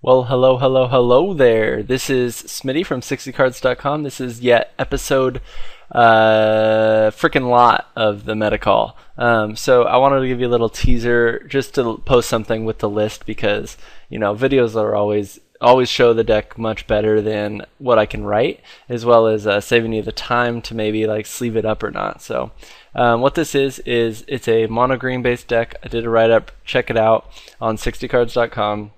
Well, hello, hello, hello there. This is Smitty from 60cards.com. This is yet episode freaking lot of the meta call. So I wanted to give you a little teaser just to post something with the list because videos are always show the deck much better than what I can write, as well as saving you the time to maybe like sleeve it up or not. So what this is it's a mono green based deck. I did a write up. Check it out on 60cards.com.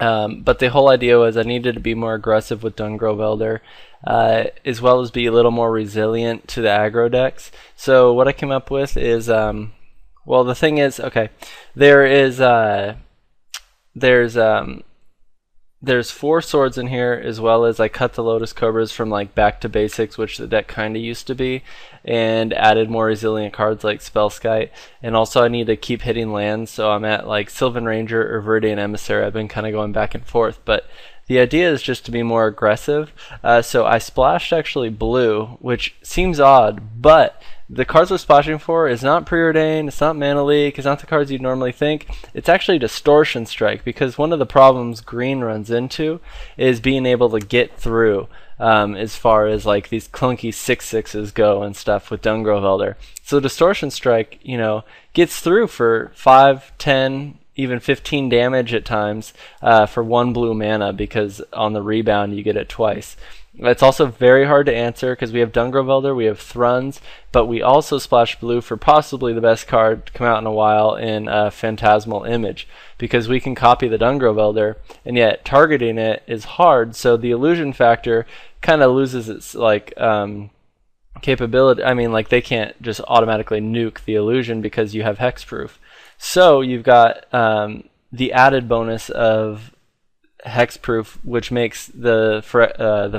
But the whole idea was I needed to be more aggressive with Dungrove Elder, as well as be a little more resilient to the aggro decks. So what I came up with is, well, the thing is, okay, there is, there's 4 swords in here, as well as I cut the Lotus Cobras from like back to basics, which the deck kind of used to be, and added more resilient cards like Spellskite. And also I need to keep hitting lands, so I'm at like Sylvan Ranger or Viridian Emissary. I've been kind of going back and forth, but the idea is just to be more aggressive. So I splashed actually blue, which seems odd, but the cards we're splashing for is not Preordained, it's not Mana Leak, it's not the cards you'd normally think. It's actually Distortion Strike, because one of the problems green runs into is being able to get through as far as like these clunky 6/6s go and stuff with Dungrove Elder. So Distortion Strike, gets through for 5, 10, even 15 damage at times for 1 blue mana, because on the rebound you get it twice. It's also very hard to answer because we have Dungrove Elder, we have Thruns, but we also splash blue for possibly the best card to come out in a while in Phantasmal Image, because we can copy the Dungrove Elder, and yet targeting it is hard, so the illusion factor kind of loses its capability. I mean, like, they can't just automatically nuke the illusion because you have hexproof. So you've got the added bonus of hexproof, which makes the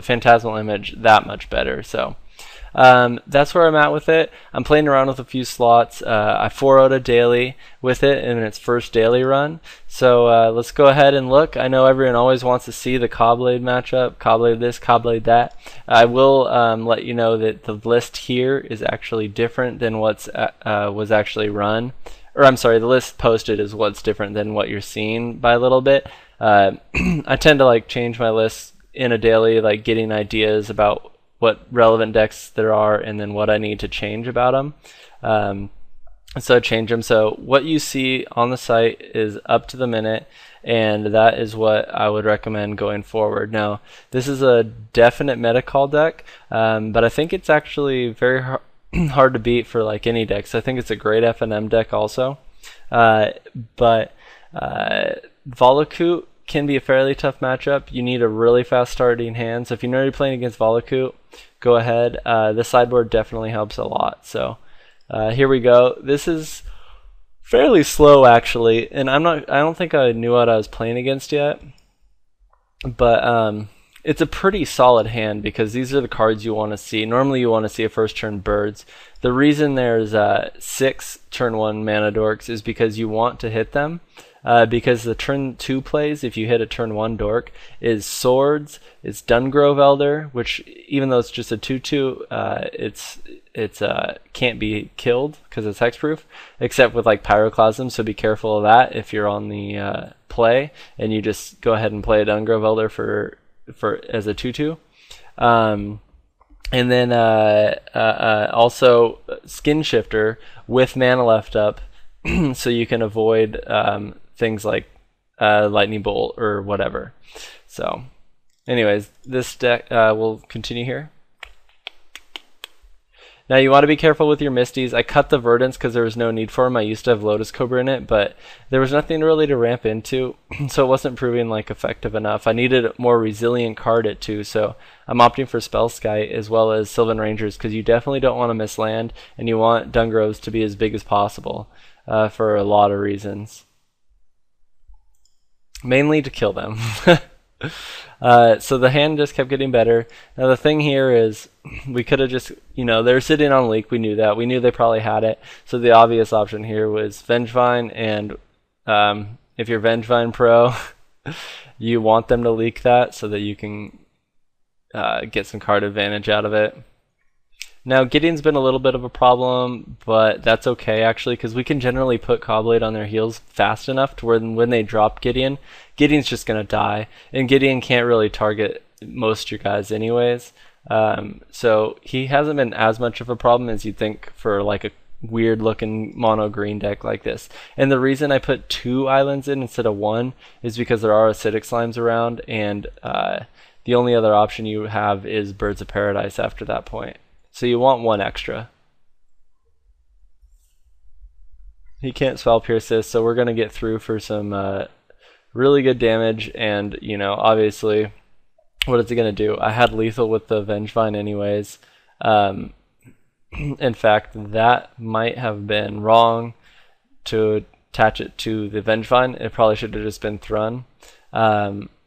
Phantasmal Image that much better. So that's where I'm at with it. I'm playing around with a few slots. I 4-0'd a daily with it in its first daily run. So let's go ahead and look. I know everyone always wants to see the Caw Blade matchup, Caw Blade this, Caw Blade that. I will let you know that the list here is actually different than what's was actually run. Or I'm sorry, the list posted is what's different than what you're seeing by a little bit. I tend to like change my list in a daily, like getting ideas about what relevant decks there are and then what I need to change about them. So I change them. So what you see on the site is up to the minute, and that is what I would recommend going forward. Now, this is a definite meta call deck, but I think it's actually very hard to beat for like any decks. I think it's a great FNM deck also, but Volakut can be a fairly tough matchup. You need a really fast starting hand, so if you know you're playing against Volakut, go ahead. The sideboard definitely helps a lot. So here we go. This is fairly slow actually, and I don't think I knew what I was playing against yet, but it's a pretty solid hand because these are the cards you want to see. Normally you want to see a first turn birds. The reason there's 6 turn 1 mana dorks is because you want to hit them. Because the turn 2 plays, if you hit a turn 1 dork, is Swords, it's Dungrove Elder, which even though it's just a 2/2, it's can't be killed because it's hexproof, except with like Pyroclasm, so be careful of that if you're on the play and you just go ahead and play a Dungrove Elder for as a 2/2. And then also Skin Shifter with mana left up, so you can avoid things like Lightning Bolt or whatever. So anyways, this deck will continue here. Now you want to be careful with your Misties. I cut the Verdants because there was no need for them. I used to have Lotus Cobra in it, but there was nothing really to ramp into, so it wasn't proving like effective enough. I needed a more resilient card at 2, so I'm opting for Spellskite as well as Sylvan Rangers, because you definitely don't want to miss land, and you want Dungroves to be as big as possible for a lot of reasons. Mainly to kill them. So the hand just kept getting better. Now the thing here is, we could have just, they're sitting on leak, we knew that. We knew they probably had it. So the obvious option here was Vengevine, and if you're Vengevine Pro, you want them to leak that so that you can get some card advantage out of it. Now Gideon's been a little bit of a problem, but that's okay actually, because we can generally put Caw Blade on their heels fast enough to where when they drop Gideon, Gideon's just going to die, and Gideon can't really target most of your guys anyways. So he hasn't been as much of a problem as you'd think for like a weird looking mono green deck like this. And the reason I put 2 islands in instead of 1 is because there are acidic slimes around, and the only other option you have is Birds of Paradise after that point. So you want 1 extra. He can't spell pierce this, so we're going to get through for some really good damage, and you know, obviously, what is it going to do? I had lethal with the Vengevine anyways. In fact, that might have been wrong to attach it to the Vengevine. It probably should have just been Thrun.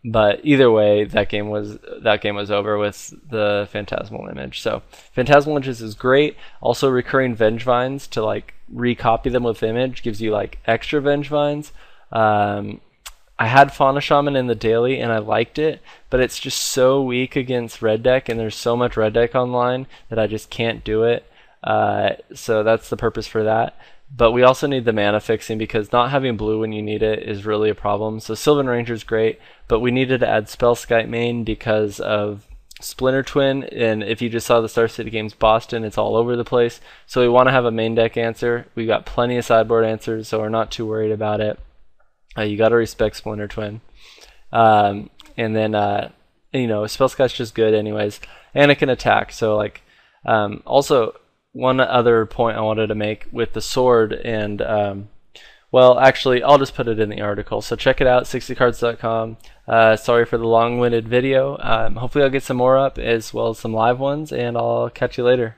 But either way, that game was over with the Phantasmal image. So Phantasmal images is great. Also, recurring Vengevines to like recopy them with image gives you like extra Vengevines. I had Fauna Shaman in the daily and I liked it, but it's just so weak against red deck, and there's so much red deck online that I just can't do it. So that's the purpose for that. But we also need the mana fixing, because not having blue when you need it is really a problem. So Sylvan Ranger is great, but we needed to add Spellskite main because of Splinter Twin, and if you just saw the Star City Games Boston, it's all over the place. So we want to have a main deck answer. We got plenty of sideboard answers, so we're not too worried about it. You got to respect Splinter Twin. And then, you know, Spellskite's just good anyways, and it can attack. So like, also, one other point I wanted to make with the sword, and well, actually, I'll just put it in the article. So check it out, 60cards.com. Sorry for the long-winded video. Hopefully I'll get some more up, as well as some live ones, and I'll catch you later.